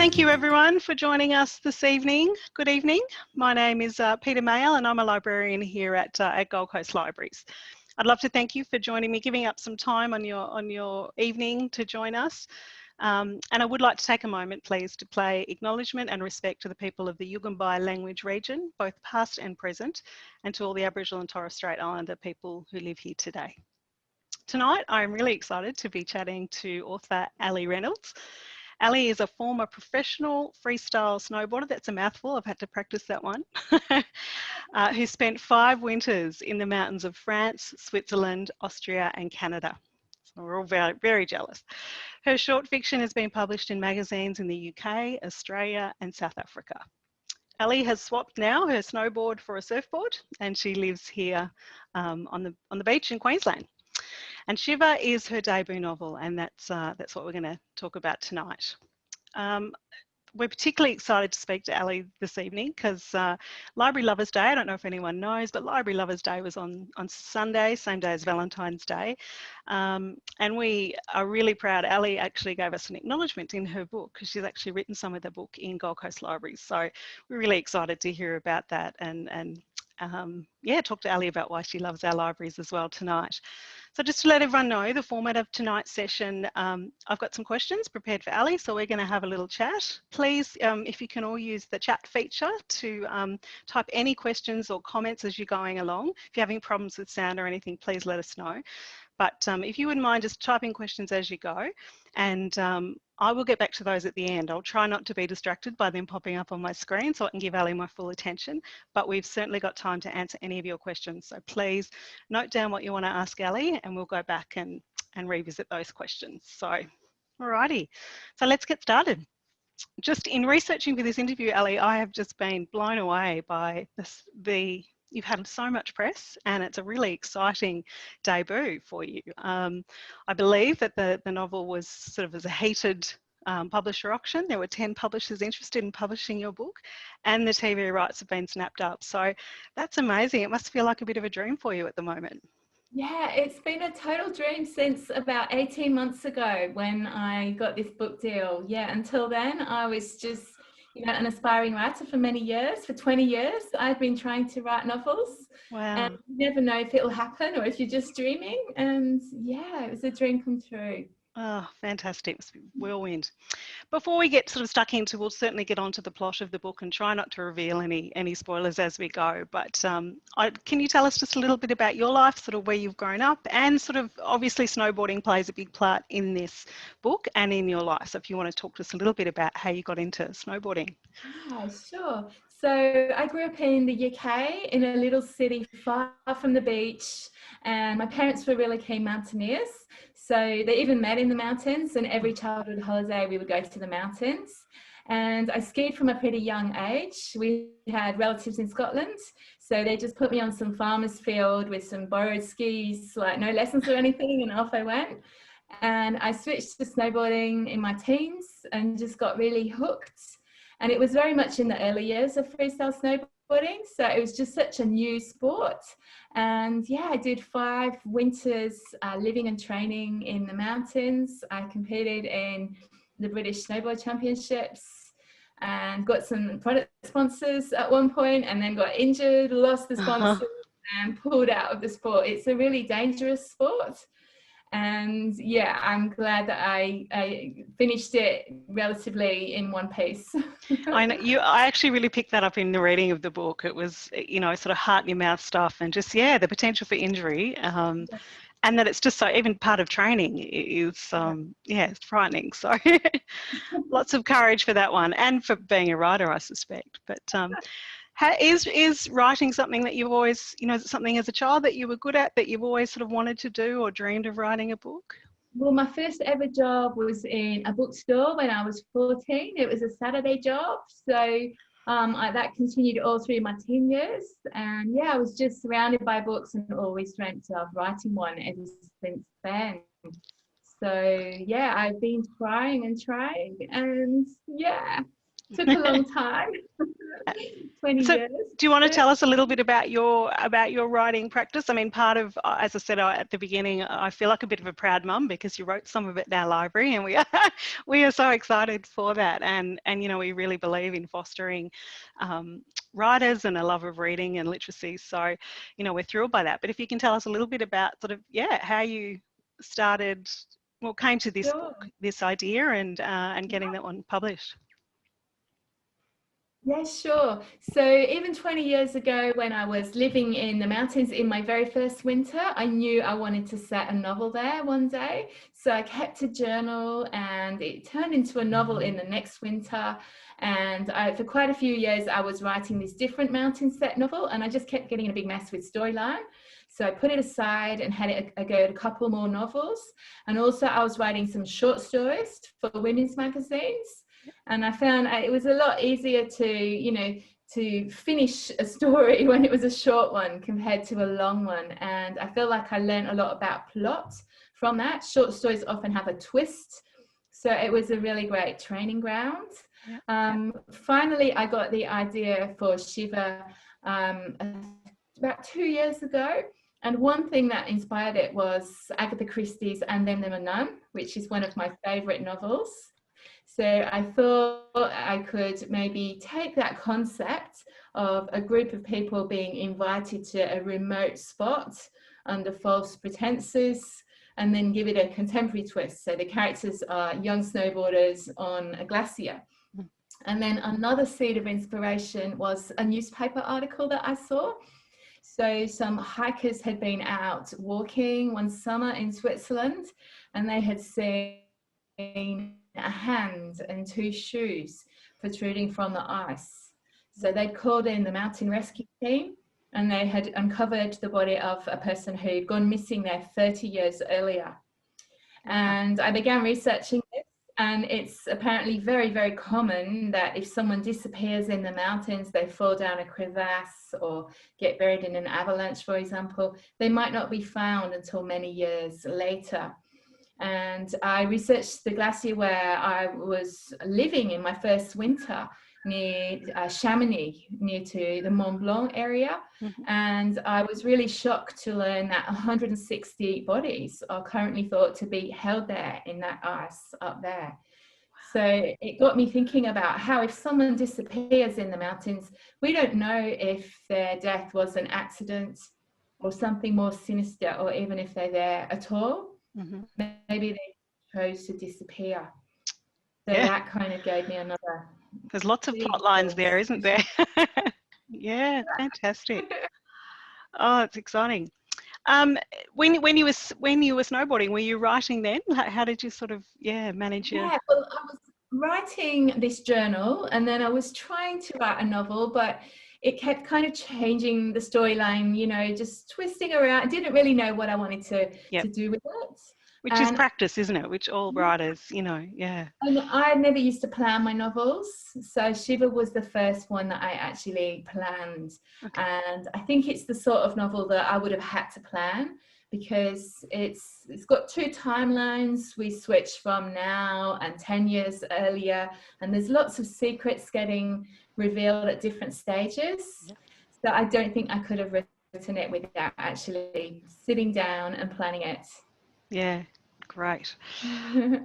Thank you everyone for joining us this evening. Good evening. My name is Peter Mayall and I'm a librarian here at Gold Coast Libraries. I'd love to thank you for joining me, giving up some time on your evening to join us. And I would like to take a moment, please, to pay acknowledgement and respect to the people of the Yugambeh language region, both past and present, and to all the Aboriginal and Torres Strait Islander people who live here today. Tonight, I'm really excited to be chatting to author Allie Reynolds. Allie is a former professional freestyle snowboarder, that's a mouthful, I've had to practice that one, who spent 5 winters in the mountains of France, Switzerland, Austria and Canada. So we're all very, very jealous. Her short fiction has been published in magazines in the UK, Australia and South Africa. Allie has swapped now her snowboard for a surfboard and she lives here on the beach in Queensland. And Shiver is her debut novel, and that's what we're going to talk about tonight. We're particularly excited to speak to Allie this evening because Library Lovers Day, I don't know if anyone knows, but Library Lovers Day was on Sunday, same day as Valentine's Day. And we are really proud. Allie actually gave us an acknowledgement in her book because she's actually written some of the book in Gold Coast Libraries. So we're really excited to hear about that and yeah, talk to Allie about why she loves our libraries as well tonight. So just to let everyone know the format of tonight's session, I've got some questions prepared for Allie, so we're going to have a little chat. Please, if you can all use the chat feature to type any questions or comments as you're going along. If you're having problems with sound or anything, please let us know. But if you wouldn't mind just typing questions as you go, and I will get back to those at the end. I'll try not to be distracted by them popping up on my screen so I can give Allie my full attention, but we've certainly got time to answer any of your questions. So please note down what you want to ask Allie and we'll go back and revisit those questions. So, alrighty, so let's get started. Just in researching for this interview, Allie, I have just been blown away by you've had so much press and it's a really exciting debut for you. I believe that the novel was sort of as a heated publisher auction. There were 10 publishers interested in publishing your book and the TV rights have been snapped up. So that's amazing. It must feel like a bit of a dream for you at the moment. Yeah, it's been a total dream since about 18 months ago when I got this book deal. Yeah, until then I was just an aspiring writer for many years. For 20 years, I've been trying to write novels. Wow. And you never know if it'll happen or if you're just dreaming. And yeah, it was a dream come true. Oh, fantastic. It must be whirlwind. Before we get sort of stuck into, we'll certainly get onto the plot of the book and try not to reveal any spoilers as we go. But can you tell us just a little bit about your life, sort of where you've grown up, and sort of obviously snowboarding plays a big part in this book and in your life. So if you want to talk to us a little bit about how you got into snowboarding. Yeah, sure. So I grew up in the UK in a little city far from the beach, and my parents were really keen mountaineers. So they even met in the mountains, and every childhood holiday we would go to the mountains. And I skied from a pretty young age. We had relatives in Scotland, so they just put me on some farmer's field with some borrowed skis, like no lessons or anything, and off I went. And I switched to snowboarding in my teens and just got really hooked. And it was very much in the early years of freestyle snowboarding. So it was just such a new sport. And yeah, I did 5 winters living and training in the mountains. I competed in the British Snowboard Championships and got some product sponsors at one point, and then got injured, lost the sponsors and pulled out of the sport. It's a really dangerous sport. And yeah, I'm glad that I finished it relatively in one piece. I actually really picked that up in the reading of the book. It was, sort of heart in your mouth stuff and just, yeah, the potential for injury. And that it's just so, even part of training is, yeah, it's frightening. So lots of courage for that one and for being a writer, I suspect. But is writing something that you've always, is it something as a child that you were good at, that you've always sort of wanted to do or dreamed of writing a book? Well, my first ever job was in a bookstore when I was 14. It was a Saturday job. So that continued all through my teen years. And yeah, I was just surrounded by books and always dreamt of writing one ever since then. So yeah, I've been trying and trying, and yeah, took a long time. 20 So years. do you want to tell us a little bit about your writing practice? I mean, part of, as I said at the beginning, I feel like a bit of a proud mum because you wrote some of it in our library, and we are so excited for that. And you know, we really believe in fostering writers and a love of reading and literacy. So, you know, we're thrilled by that. But if you can tell us a little bit about sort of, how you started, well, came to this Sure. book, this idea, and getting that one published. Yeah, sure. So even 20 years ago, when I was living in the mountains in my very first winter, I knew I wanted to set a novel there one day. So I kept a journal, and it turned into a novel in the next winter. And for quite a few years, I was writing this different mountain set novel, and I just kept getting in a big mess with storyline. So I put it aside and had it go to a couple more novels. And also I was writing some short stories for women's magazines. And I found it was a lot easier to, you know, to finish a story when it was a short one compared to a long one. And I feel like I learned a lot about plot from that. Short stories often have a twist. So it was a really great training ground. Finally, I got the idea for Shiver about 2 years ago. And one thing that inspired it was Agatha Christie's And Then There Were None, which is one of my favorite novels. So I thought I could maybe take that concept of a group of people being invited to a remote spot under false pretenses, and then give it a contemporary twist. So the characters are young snowboarders on a glacier. And then another seed of inspiration was a newspaper article that I saw. So some hikers had been out walking one summer in Switzerland, and they had seen a hand and 2 shoes protruding from the ice. So they'd called in the mountain rescue team, and they had uncovered the body of a person who'd gone missing there 30 years earlier. And I began researching this, and it's apparently very, very common that if someone disappears in the mountains, they fall down a crevasse or get buried in an avalanche, for example, they might not be found until many years later. And I researched the glacier where I was living in my first winter, near Chamonix, near to the Mont Blanc area. And I was really shocked to learn that 160 bodies are currently thought to be held there in that ice up there. So it got me thinking about how if someone disappears in the mountains, we don't know if their death was an accident or something more sinister, or even if they're there at all. Maybe they chose to disappear. So that kind of gave me another. There's lots of plot lines there, isn't there? Yeah, fantastic. Oh, it's exciting. When you were snowboarding, were you writing then? How did you sort of manage your? Yeah, well, I was writing this journal, and then I was trying to write a novel, but it kept kind of changing the storyline, you know, just twisting around. I didn't really know what I wanted to do with it. Which is practice, isn't it? Which all writers, you know, And I never used to plan my novels. So Shiver was the first one that I actually planned. And I think it's the sort of novel that I would have had to plan, because it's got 2 timelines. We switch from now and 10 years earlier, and there's lots of secrets getting revealed at different stages. So I don't think I could have written it without actually sitting down and planning it. Yeah, great.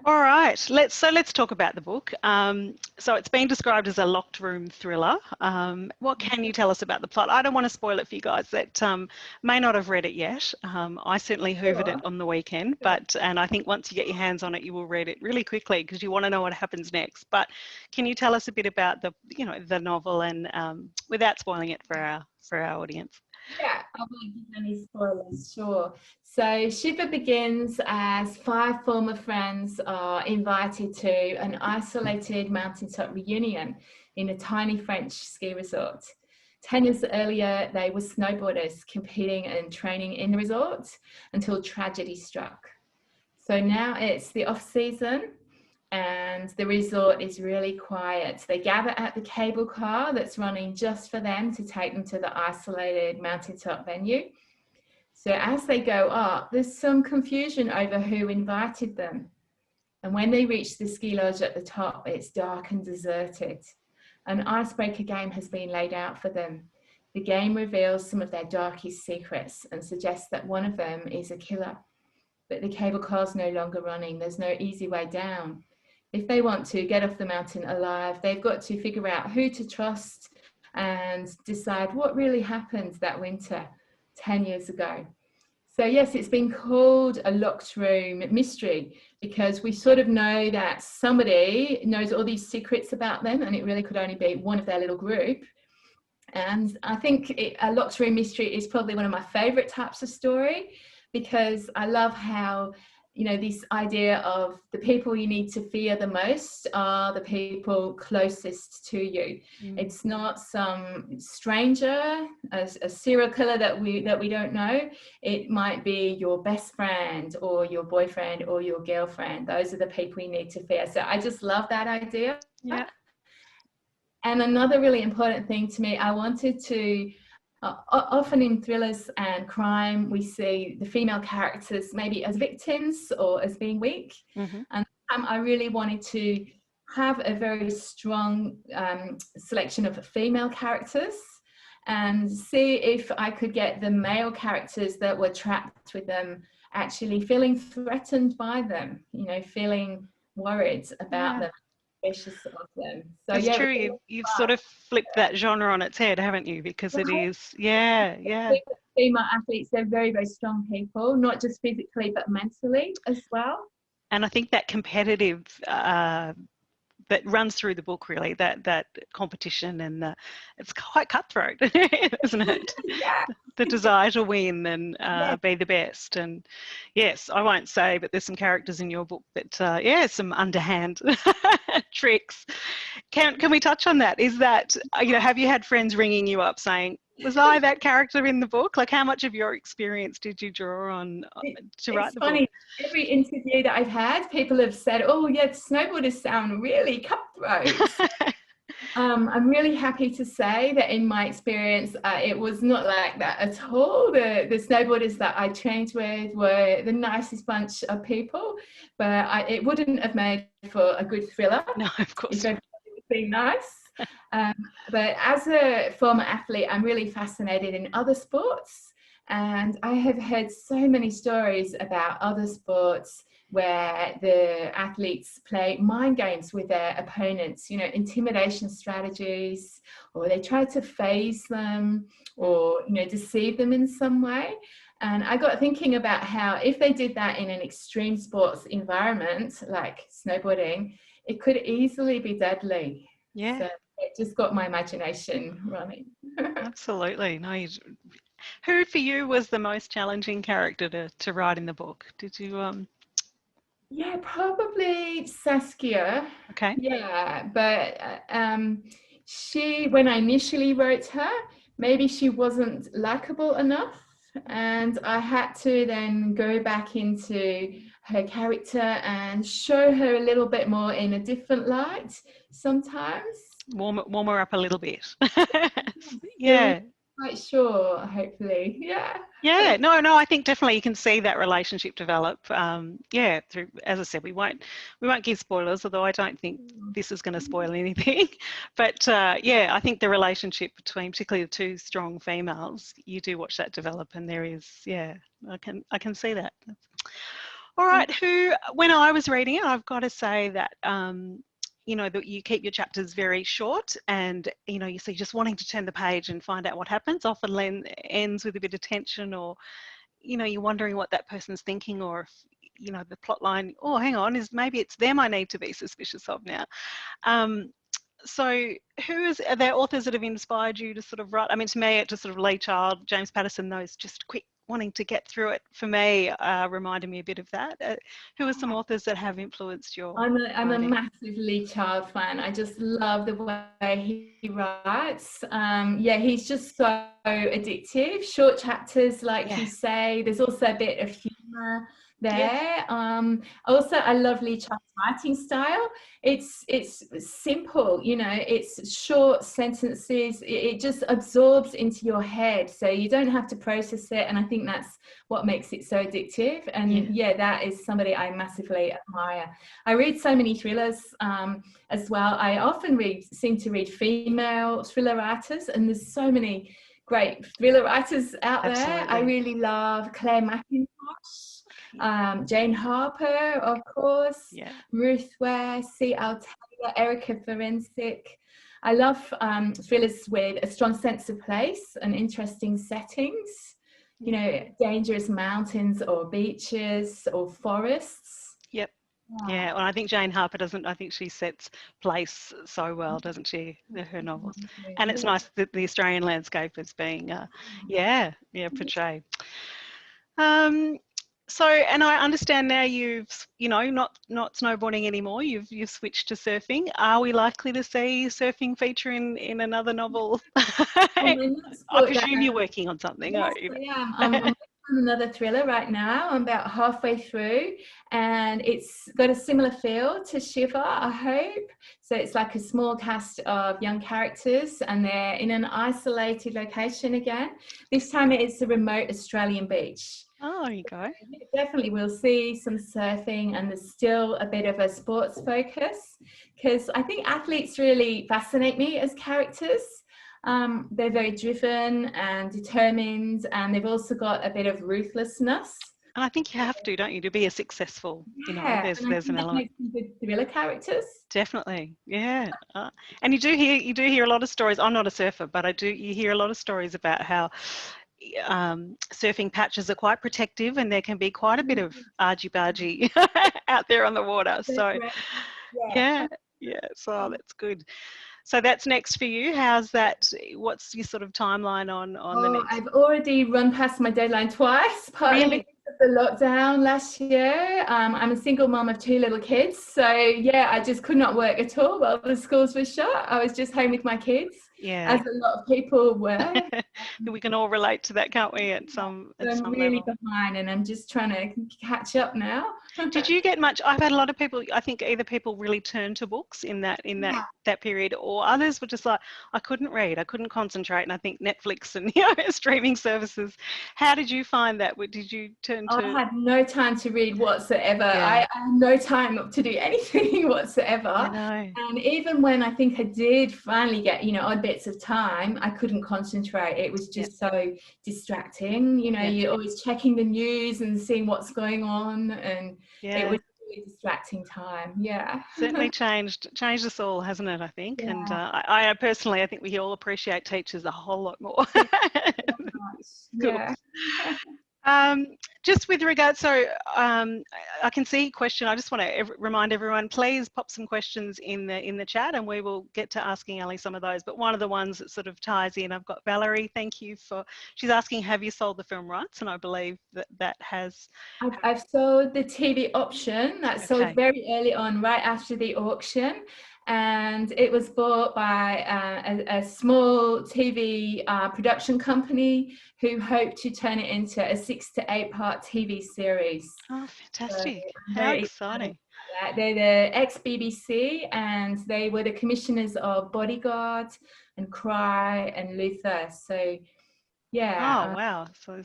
All right, let's talk about the book. So it's been described as a locked room thriller. What can you tell us about the plot? I don't want to spoil it for you guys that may not have read it yet. I certainly hoovered it on the weekend, and I think once you get your hands on it, you will read it really quickly because you want to know what happens next. But can you tell us a bit about the novel, and without spoiling it for our audience? Yeah, I won't give any spoilers, sure. So Shiver begins as 5 former friends are invited to an isolated mountaintop reunion in a tiny French ski resort. 10 years earlier, they were snowboarders competing and training in the resort until tragedy struck. So now it's the off season, and the resort is really quiet. They gather at the cable car that's running just for them to take them to the isolated mountaintop venue. So as they go up, there's some confusion over who invited them. And when they reach the ski lodge at the top, it's dark and deserted. An icebreaker game has been laid out for them. The game reveals some of their darkest secrets and suggests that one of them is a killer. But the cable car's no longer running. There's no easy way down. If they want to get off the mountain alive, they've got to figure out who to trust and decide what really happened that winter 10 years ago. So yes, it's been called a locked room mystery because we sort of know that somebody knows all these secrets about them, and it really could only be one of their little group. And I think a locked room mystery is probably one of my favorite types of story, because I love how, you know, this idea of the people you need to fear the most are the people closest to you. It's not some stranger, a serial killer that we don't know. It might be your best friend or your boyfriend or your girlfriend. Those are the people you need to fear. So I just love that idea. Yeah. And another really important thing to me, I wanted to often in thrillers and crime, we see the female characters maybe as victims or as being weak. And I really wanted to have a very strong selection of female characters and see if I could get the male characters that were trapped with them actually feeling threatened by them, you know, feeling worried about them. Of them. So it's true. You've sort of flipped that genre on its head, haven't you? Because it is, female athletes, they're very, very strong people, not just physically but mentally as well. And I think that competitive that runs through the book, really, that competition, and it's quite cutthroat, isn't it? The desire to win and be the best. And yes, I won't say, but there's some characters in your book that some underhand tricks. Can we touch on that? Is that, you know, have you had friends ringing you up saying, was I that character in the book? Like, how much of your experience did you draw on to write the book? Every interview that I've had, people have said, oh yeah, snowboarders sound really cutthroat. I'm really happy to say that in my experience, it was not like that at all. The snowboarders that I trained with were the nicest bunch of people, but it wouldn't have made for a good thriller. No, of course. It would be nice. But as a former athlete, I'm really fascinated in other sports, and I have heard so many stories about other sports where the athletes play mind games with their opponents, you know, intimidation strategies, or they try to phase them or, you know, deceive them in some way. And I got thinking about how if they did that in an extreme sports environment like snowboarding, it could easily be deadly. Yeah. So it just got my imagination running. Absolutely. No, who for you was the most challenging character to write in the book? Did you Yeah, probably Saskia. Okay. Yeah, but when I initially wrote her, maybe she wasn't likable enough, and I had to then go back into her character and show her a little bit more in a different light sometimes. Warm her up a little bit. Yeah. Quite sure, hopefully. Yeah, no, I think definitely you can see that relationship develop. Through, as I said, we won't give spoilers, although I don't think this is going to spoil anything. But I think the relationship between particularly the two strong females, you do watch that develop, and there is, I can see that. All right, when I was reading it, I've got to say that that you keep your chapters very short, and you see just wanting to turn the page and find out what happens often ends with a bit of tension, or you're wondering what that person's thinking, or if the plot line, oh hang on, maybe it's them I need to be suspicious of now. So are there authors that have inspired you to sort of write? I mean, to me, it just sort of Lee Child, James Patterson, those just quick wanting to get through it for me reminded me a bit of that. Who are some authors that have influenced your I'm a massive Lee Child fan. I just love the way he writes. He's just so addictive. Short chapters, like you say. There's also a bit of humour. there. Also, I love Lee Chi's writing style. It's simple, you know, it's short sentences. It just absorbs into your head, so you don't have to process it. And I think that's what makes it so addictive. And yeah, that is somebody I massively admire. I read so many thrillers as well. I often seem to read female thriller writers, and there's so many great thriller writers out there. I really love Claire McIntosh, Jane Harper, of course, Ruth Ware, C.L. Taylor, Erica Forensic. I love thrillers with a strong sense of place and interesting settings, you know, dangerous mountains or beaches or forests. Yep. Yeah, well, I think Jane Harper I think she sets place so well, doesn't she, her novels? And it's nice that the Australian landscape is being, portrayed. So, and I understand now you've, you know, not snowboarding anymore. You've switched to surfing. Are we likely to see surfing feature in another novel? I presume you're working on something. Yes, I'm working on another thriller right now. I'm about halfway through, and it's got a similar feel to Shiver, I hope. So it's like a small cast of young characters, and they're in an isolated location again. This time it's a remote Australian beach. Oh, there you go. Definitely we'll see some surfing, and there's still a bit of a sports focus, because I think athletes really fascinate me as characters. They're very driven and determined, and they've also got a bit of ruthlessness. And I think you have to, don't you, to be a successful, you know, there's an element. Good thriller characters. Definitely, yeah. And you do hear a lot of stories. I'm not a surfer, but you hear a lot of stories about how surfing patches are quite protective, and there can be quite a bit of argy-bargy out there on the water. So so that's good. So that's next for you. How's that? What's your sort of timeline on the next? I've already run past my deadline twice, partly because of the lockdown last year. I'm a single mum of 2 little kids, so yeah, I just could not work at all while the schools were shut. I was just home with my kids, as a lot of people were. We can all relate to that, can't we? I'm really behind, and I'm just trying to catch up now. Did you get much? I've had a lot of people. I think either people really turned to books in that period, or others were just like, I couldn't read, I couldn't concentrate. And I think Netflix and streaming services. How did you find that? Did you turn to? I had no time to read whatsoever. I had no time to do anything whatsoever. I know. And even when I think I did finally get, you know, odd bits of time, I couldn't concentrate. It was just so distracting. You know, you're always checking the news and seeing what's going on, and it was really distracting time. Certainly changed us all, hasn't it? I think. And I personally, I think we all appreciate teachers a whole lot more. Just with regards, so I can see a question. I just want to remind everyone, please pop some questions in the chat, and we will get to asking Allie some of those. But one of the ones that sort of ties in, I've got Valerie. Thank you she's asking, have you sold the film rights? And I believe that has. I've sold the TV option. That sold very early on, right after the auction. And it was bought by a small TV production company who hope to turn it into a 6 to 8 part TV series. Oh, fantastic. So how exciting. They're the ex-BBC, and they were the commissioners of Bodyguard and Cry and Luther. So, oh, wow. So,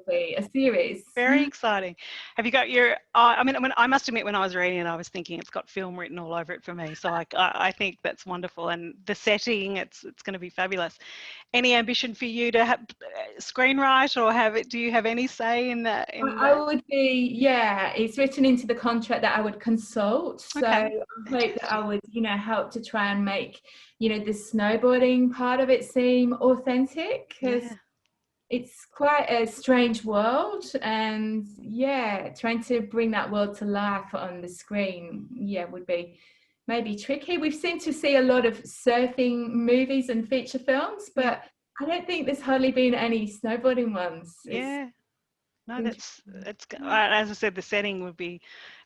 a series. Very exciting. Have you got your? I mean, I must admit, when I was reading it, I was thinking it's got film written all over it for me. So I think that's wonderful, and the setting, it's going to be fabulous. Any ambition for you to have screenwrite, or have it? Do you have any say in that? I would be. It's written into the contract that I would consult. So I hope that I would, you know, help to try and make, you know, the snowboarding part of it seem authentic, because it's quite a strange world, and trying to bring that world to life on the screen would be maybe tricky. We've seemed to see a lot of surfing movies and feature films, but I don't think there's hardly been any snowboarding ones. No, that's as I said, the setting would be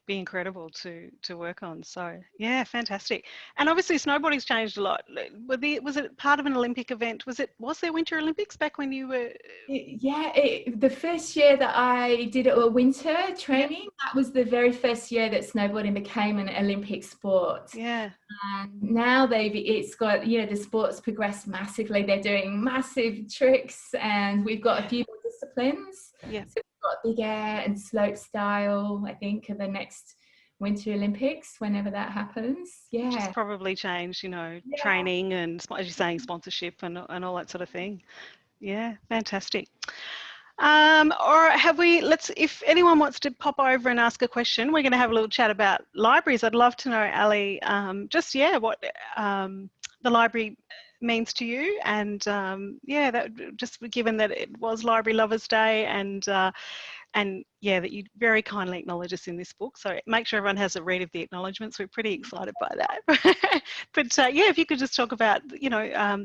be incredible to work on. So yeah, fantastic. And obviously snowboarding's changed a lot. Was it part of an Olympic event? Was there Winter Olympics back when you were? Yeah, the first year that I did a winter training, that was the very first year that snowboarding became an Olympic sport. Yeah. And now it's got, you know, the sport's progressed massively. They're doing massive tricks, and we've got a few more disciplines. Yeah. So we've got big air and slope style, I think, are the next Winter Olympics, whenever that happens. Yeah. Just probably change, you know, training and, as you're saying, sponsorship and all that sort of thing. Yeah, fantastic. Or if anyone wants to pop over and ask a question, we're going to have a little chat about libraries. I'd love to know, Allie, what the library means to you, and that just given that it was Library Lovers Day, and that you very kindly acknowledge us in this book. So make sure everyone has a read of the acknowledgements. We're pretty excited by that. But if you could just talk about,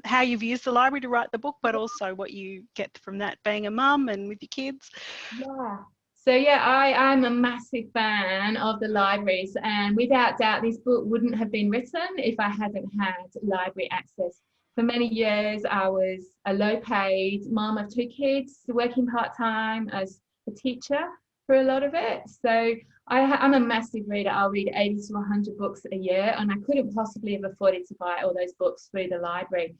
how you've used the library to write the book, but also what you get from that being a mum and with your kids. Yeah. So I'm a massive fan of the libraries, and without doubt this book wouldn't have been written if I hadn't had library access. For many years I was a low-paid mum of 2 kids, working part-time as a teacher for a lot of it. So I'm a massive reader. I'll read 80 to 100 books a year, and I couldn't possibly have afforded to buy all those books through the library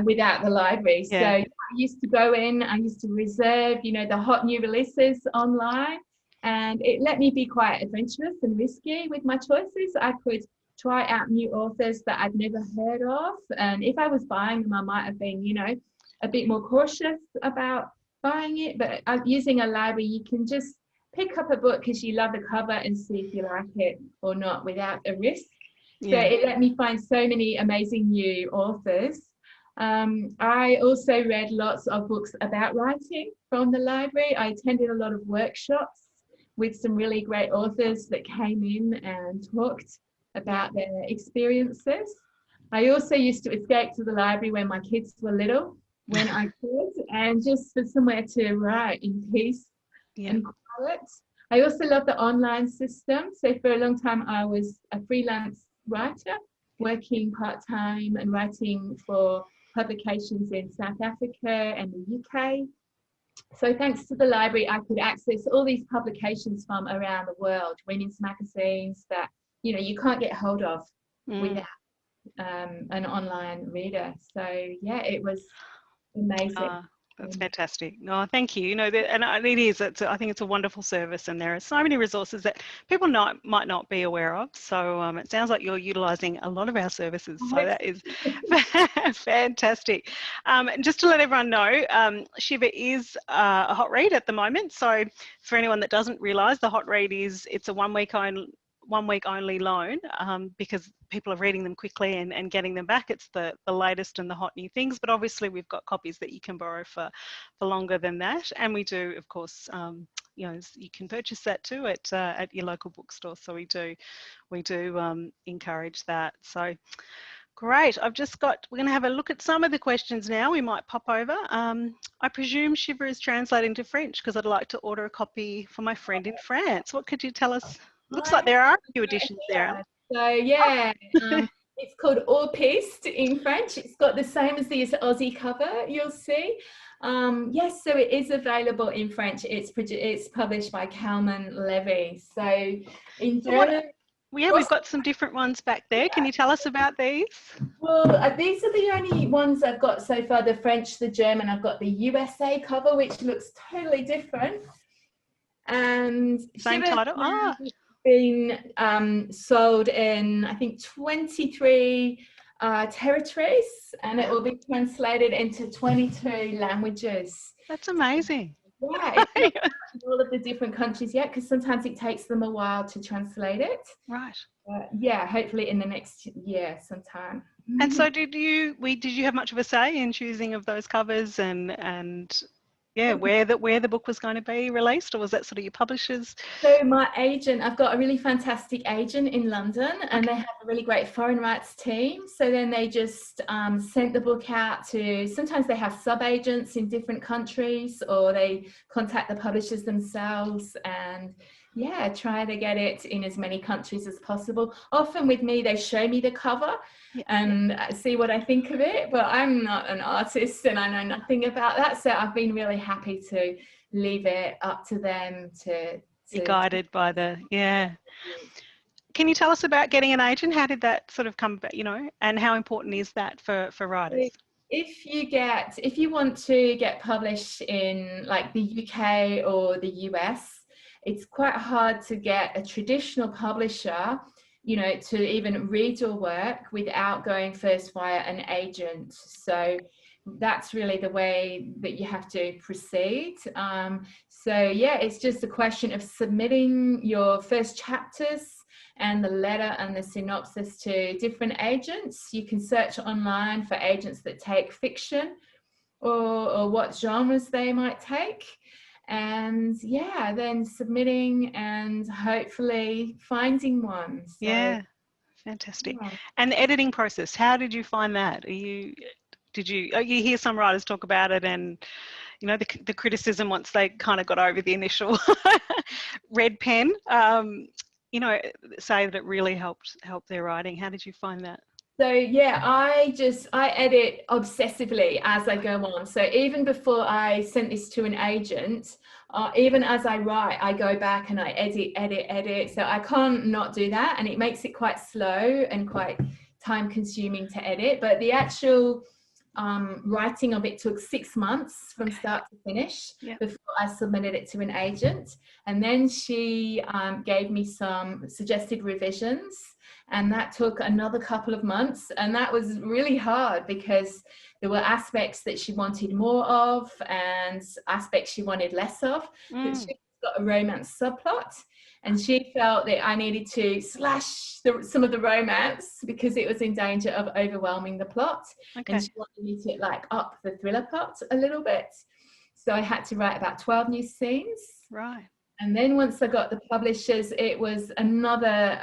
without the library. Yeah. So I used to go in, I used to reserve, the hot new releases online, and it let me be quite adventurous and risky with my choices. I could try out new authors that I'd never heard of, and if I was buying them, I might have been, a bit more cautious about buying it. But using a library, you can just pick up a book because you love the cover and see if you like it or not without a risk. So it let me find so many amazing new authors. I also read lots of books about writing from the library. I attended a lot of workshops with some really great authors that came in and talked about their experiences. I also used to escape to the library when my kids were little, when I could, and just for somewhere to write in peace and quiet. I also love the online system. So for a long time, I was a freelance writer, working part-time and writing for publications in South Africa and the UK. So thanks to the library, I could access all these publications from around the world, women's magazines that, you can't get hold of without an online reader. So it was amazing. That's fantastic. No, thank you. I think it's a wonderful service, and there are so many resources that people might not be aware of. So it sounds like you're utilising a lot of our services. So that is fantastic. Just to let everyone know, Shiver is a hot read at the moment. So for anyone that doesn't realise, the hot read it's a 1 week only loan, because people are reading them quickly and getting them back. It's the latest and the hot new things, but obviously we've got copies that you can borrow for longer than that, and we do, of course, you can purchase that too at your local bookstore. So we do encourage that. So great. we're going to have a look at some of the questions now. We might pop over. I presume Shiver is translating to French, because I'd like to order a copy for my friend in France. What could you tell us? Looks like there are a few editions there. So it's called Hors Piste in French. It's got the same as the Aussie cover, you'll see. Yes, so it is available in French. It's published by Calman Levy. So in German, we've got some different ones back there. Can you tell us about these? Well, these are the only ones I've got so far, the French, the German. I've got the USA cover, which looks totally different. And same title? Been sold in, I think, 23 territories, and it will be translated into 22 languages. That's amazing. Yeah, it's not in all of the different countries yet, because sometimes it takes them a while to translate it. Right. Hopefully in the next year sometime. And so did you have much of a say in choosing of those covers and where the book was going to be released, or was that sort of your publishers? So my agent, I've got a really fantastic agent in London, and they have a really great foreign rights team. So then they just sent the book out to, sometimes they have sub-agents in different countries, or they contact the publishers themselves, and yeah, try to get it in as many countries as possible. Often with me, they show me the cover Yeah. and see what I think of it, but I'm not an artist and I know nothing about that. So I've been really happy to leave it up to them to Be guided by the, yeah. Can you tell us about getting an agent? How did that sort of come about, you know, and how important is that for writers? If you want to get published in like the UK or the US, it's quite hard to get a traditional publisher, you know, to even read your work without going first via an agent. So that's really the way that you have to proceed. So yeah, it's just a question of submitting your first chapters and the letter and the synopsis to different agents. You can search online for agents that take fiction or what genres they might take. And yeah, then submitting and hopefully finding one. So, Yeah, fantastic. yeah. And the editing process, how did you find that? You hear some writers talk about it and, you know, the criticism once they kind of got over the initial red pen, you know, say that it really helped their writing. How did you find that? So yeah, I edit obsessively as I go on. So even before I sent this to an agent, even as I write, I go back and I edit. So I can't not do that, and it makes it quite slow and quite time consuming to edit. But the actual writing of it took 6 months from start to finish before I submitted it to an agent, and then she gave me some suggested revisions. And that took another couple of months. And that was really hard because there were aspects that she wanted more of and aspects she wanted less of. But she's got a romance subplot. And she felt that I needed to slash some of the romance because it was in danger of overwhelming the plot. Okay. And she wanted me to like up the thriller plot a little bit. So I had to write about 12 new scenes. Right. And then once I got the publishers, it was another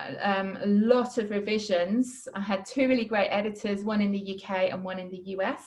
lot of revisions. I had 2 really great editors, one in the UK and one in the US.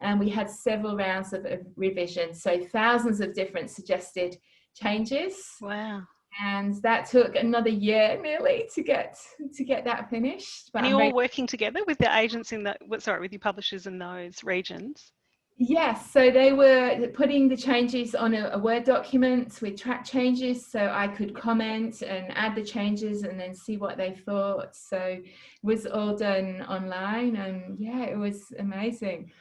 And we had several rounds of revisions. So thousands of different suggested changes. Wow. And that took another year nearly to get that finished. But and you're all working together with the agents with your publishers in those regions? Yes, so they were putting the changes on a Word document with track changes, so I could comment and add the changes and then see what they thought. So it was all done online, and yeah, it was amazing.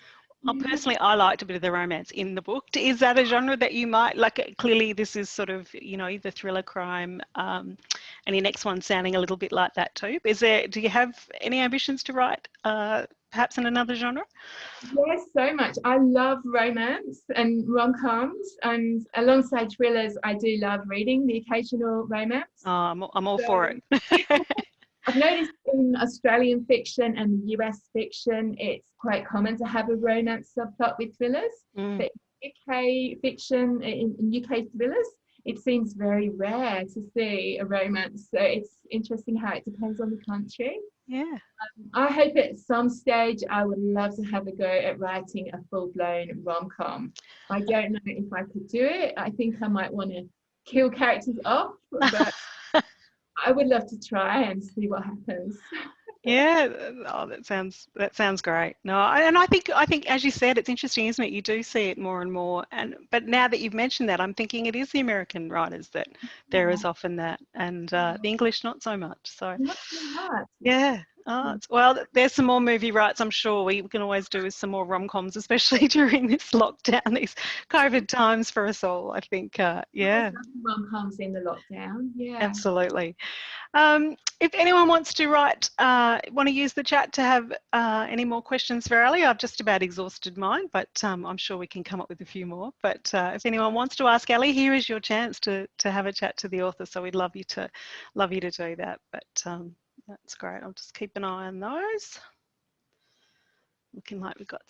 Personally, I liked a bit of the romance in the book. Is that a genre that you might like? Clearly, this is sort of, you know, the thriller crime, and your next one sounding a little bit like that too. Do you have any ambitions to write perhaps in another genre? Yes, so much. I love romance and rom-coms, and alongside thrillers, I do love reading the occasional romance. Oh, I'm all for it. I've noticed in Australian fiction and US fiction, it's quite common to have a romance subplot with thrillers. But in UK fiction, in UK thrillers, it seems very rare to see a romance. So it's interesting how it depends on the country. Yeah. I hope at some stage I would love to have a go at writing a full-blown rom-com. I don't know if I could do it. I think I might want to kill characters off, but I would love to try and see what happens. Yeah, oh, that sounds great. No, and I think as you said, it's interesting, isn't it? You do see it more and more, but now that you've mentioned that, I'm thinking it is the American writers that there is often that, and the English not so much. So yeah. Well, there's some more movie rights, I'm sure. We can always do with some more rom-coms, especially during this lockdown, these COVID times for us all, I think. Yeah. Rom-coms in the lockdown. Yeah. Absolutely. If anyone wants to want to use the chat to have any more questions for Allie, I've just about exhausted mine, but I'm sure we can come up with a few more. But if anyone wants to ask Allie, here is your chance to have a chat to the author. So we'd love you to do that. But that's great. I'll just keep an eye on those. Looking like we've got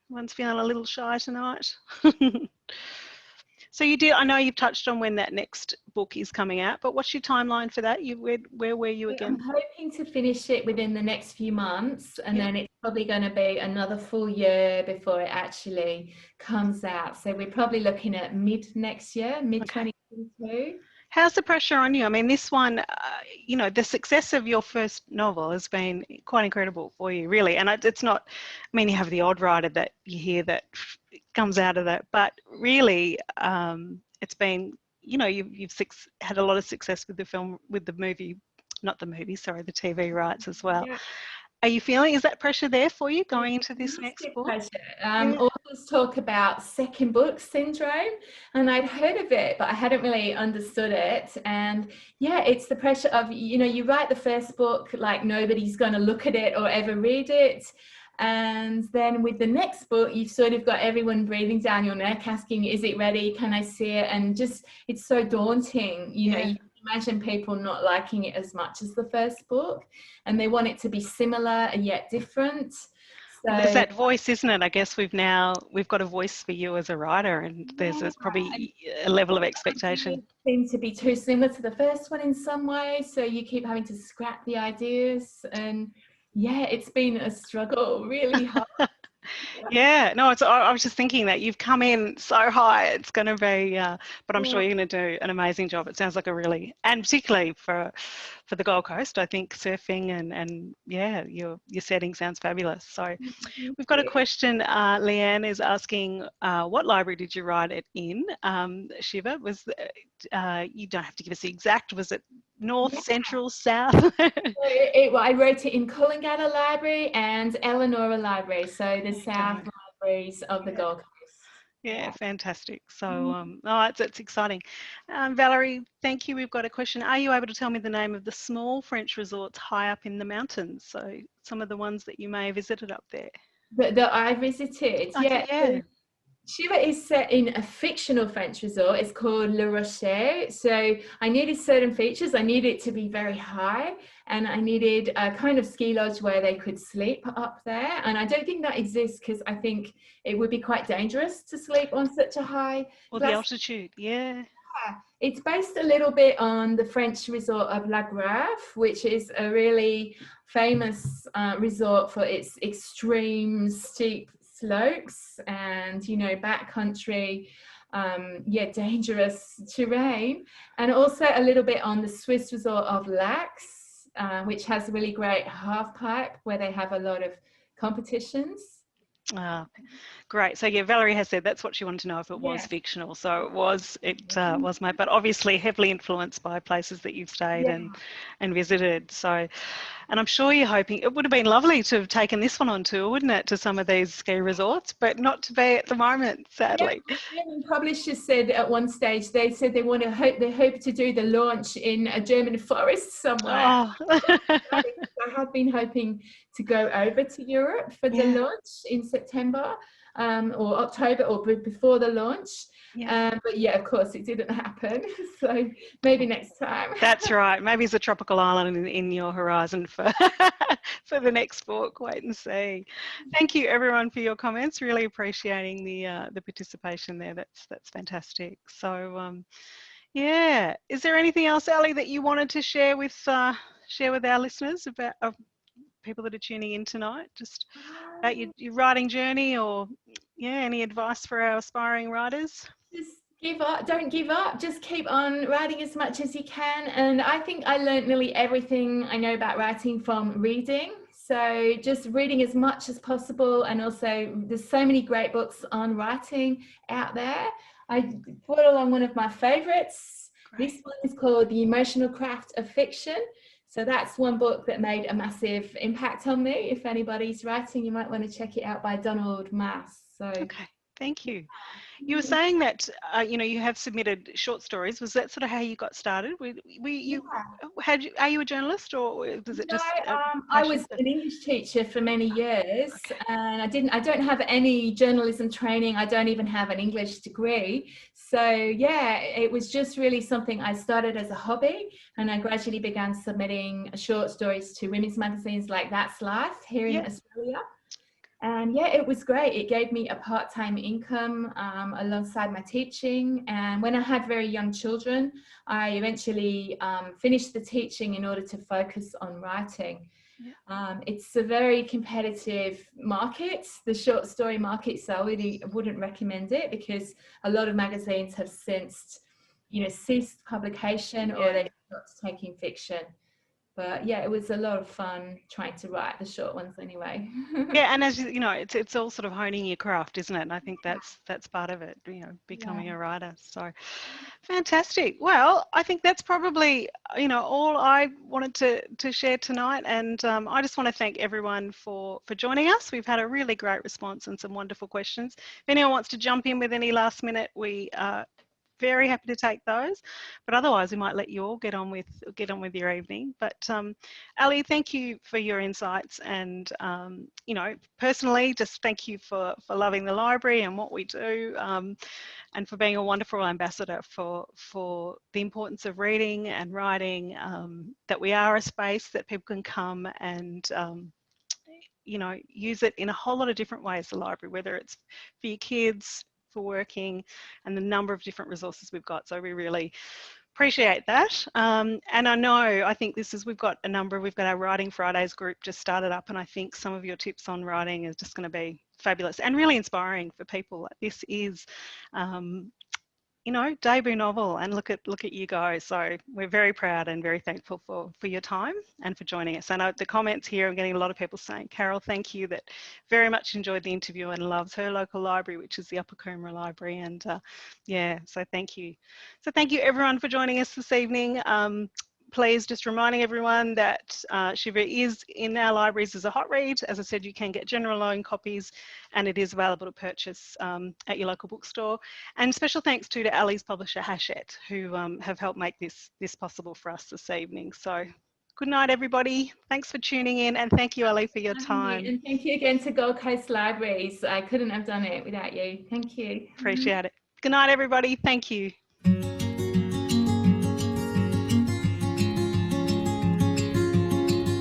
one's feeling a little shy tonight. So I know you've touched on when that next book is coming out, but what's your timeline for that? Where were you again? I'm hoping to finish it within the next few months, and then it's probably going to be another full year before it actually comes out. So we're probably looking at mid next year, mid 2022. How's the pressure on you? I mean, this one, you know, the success of your first novel has been quite incredible for you, really. And it's not, I mean, you have the odd writer that you hear that comes out of that, but really, it's been, you know, you've had a lot of success with the film, with the movie, not the movie, sorry, the TV rights as well. Yeah. Are you feeling, is that pressure there for you going It's into this next massive book? pressure. Authors talk about second book syndrome, and I'd heard of it, but I hadn't really understood it. And yeah, it's the pressure of, you know, you write the first book, like nobody's going to look at it or ever read it. And then with the next book, you've sort of got everyone breathing down your neck asking, is it ready? Can I see it? And just, it's so daunting. You know, you can imagine people not liking it as much as the first book, and they want it to be similar and yet different. So, well, there's that voice, isn't it? I guess we've got a voice for you as a writer, and there's probably a level of expectation. It seems to be too similar to the first one in some way, so you keep having to scrap the ideas, and yeah, it's been a struggle, really hard. Yeah, no, I was just thinking that you've come in so high, it's going to be, but I'm sure you're going to do an amazing job. It sounds like a really, and particularly for the Gold Coast, I think surfing and yeah, your setting sounds fabulous. So we've got a question. Leanne is asking, what library did you write it in? Shiver, you don't have to give us the exact, was it north, central, south? I wrote it in Coolangatta Library and Eleanor Library, so the south libraries of the Gold Coast. Yeah, fantastic. So, it's exciting. Valerie, thank you. We've got a question. Are you able to tell me the name of the small French resorts high up in the mountains? So some of the ones that you may have visited up there. That I visited, yeah. Shiver is set in a fictional French resort. It's called Le Rocher. So I needed certain features. I needed it to be very high, and I needed a kind of ski lodge where they could sleep up there. And I don't think that exists, because I think it would be quite dangerous to sleep on such a high. Or the altitude, yeah. It's based a little bit on the French resort of La Grave, which is a really famous resort for its extreme steep slopes and, you know, backcountry, dangerous terrain, and also a little bit on the Swiss resort of Lax, which has a really great half pipe where they have a lot of competitions. Great. So yeah, Valerie has said that's what she wanted to know, if it was fictional. So it was made, but obviously heavily influenced by places that you've stayed and visited. So, and I'm sure you're hoping, it would have been lovely to have taken this one on tour, wouldn't it, to some of these ski resorts, but not to be at the moment, sadly. The publishers said at one stage, they said they hope to do the launch in a German forest somewhere. I have been hoping to go over to Europe for the launch in September or October, or before the launch. But yeah, of course it didn't happen, so maybe next time. That's right, maybe it's a tropical island in your horizon for for the next book. Wait and see. Thank you everyone for your comments, really appreciating the participation there. That's fantastic. So yeah, is there anything else, Allie, that you wanted to share with our listeners about people that are tuning in tonight, just about your writing journey, or any advice for our aspiring writers? Just don't give up, just keep on writing as much as you can. And I think I learned nearly everything I know about writing from reading, so just reading as much as possible. And also there's so many great books on writing out there. I brought along one of my favorites. This one is called The Emotional Craft of Fiction. So that's one book that made a massive impact on me. If anybody's writing, you might want to check it out, by Donald Mass. So okay, thank you. You were saying that you have submitted short stories. Was that sort of how you got started? Are you a journalist, or was it just? I was an English teacher for many years, and I don't have any journalism training. I don't even have an English degree. So yeah, it was just really something I started as a hobby, and I gradually began submitting short stories to women's magazines like That's Life here in Australia. And yeah, it was great. It gave me a part-time income alongside my teaching. And when I had very young children, I eventually finished the teaching in order to focus on writing. It's a very competitive market, the short story market, so I really wouldn't recommend it, because a lot of magazines have since you know, ceased publication or they stopped taking fiction. But yeah, it was a lot of fun trying to write the short ones anyway. Yeah, and as you know, it's all sort of honing your craft, isn't it? And I think that's part of it, you know, Yeah. becoming a writer. So fantastic. Well, I think that's probably, you know, all I wanted to share tonight. And I just want to thank everyone for joining us. We've had a really great response and some wonderful questions. If anyone wants to jump in with any last minute, we very happy to take those, but otherwise we might let you all get on with your evening. But Allie, thank you for your insights, and you know, personally, just thank you for loving the library and what we do, and for being a wonderful ambassador for the importance of reading and writing, that we are a space that people can come and you know, use it in a whole lot of different ways, the library, whether it's for your kids, for working, and the number of different resources we've got. So we really appreciate that. And I think this is, we've got our Writing Fridays group just started up, and I think some of your tips on writing is just going to be fabulous and really inspiring for people. This is, you know, debut novel, and look at you guys. So we're very proud and very thankful for your time and for joining us. I know the comments here, I'm getting a lot of people saying, Carol, thank you, that very much enjoyed the interview and loves her local library, which is the Upper Coomera Library. And yeah, so thank you. So thank you everyone for joining us this evening. Please, just reminding everyone that Shiver is in our libraries as a hot read. As I said, you can get general loan copies, and it is available to purchase at your local bookstore. And special thanks to Allie's publisher Hachette, who have helped make this possible for us this evening. So good night, everybody. Thanks for tuning in, and thank you, Allie, for your time. And thank you again to Gold Coast Libraries. I couldn't have done it without you. Thank you. Appreciate it. Good night, everybody. Thank you.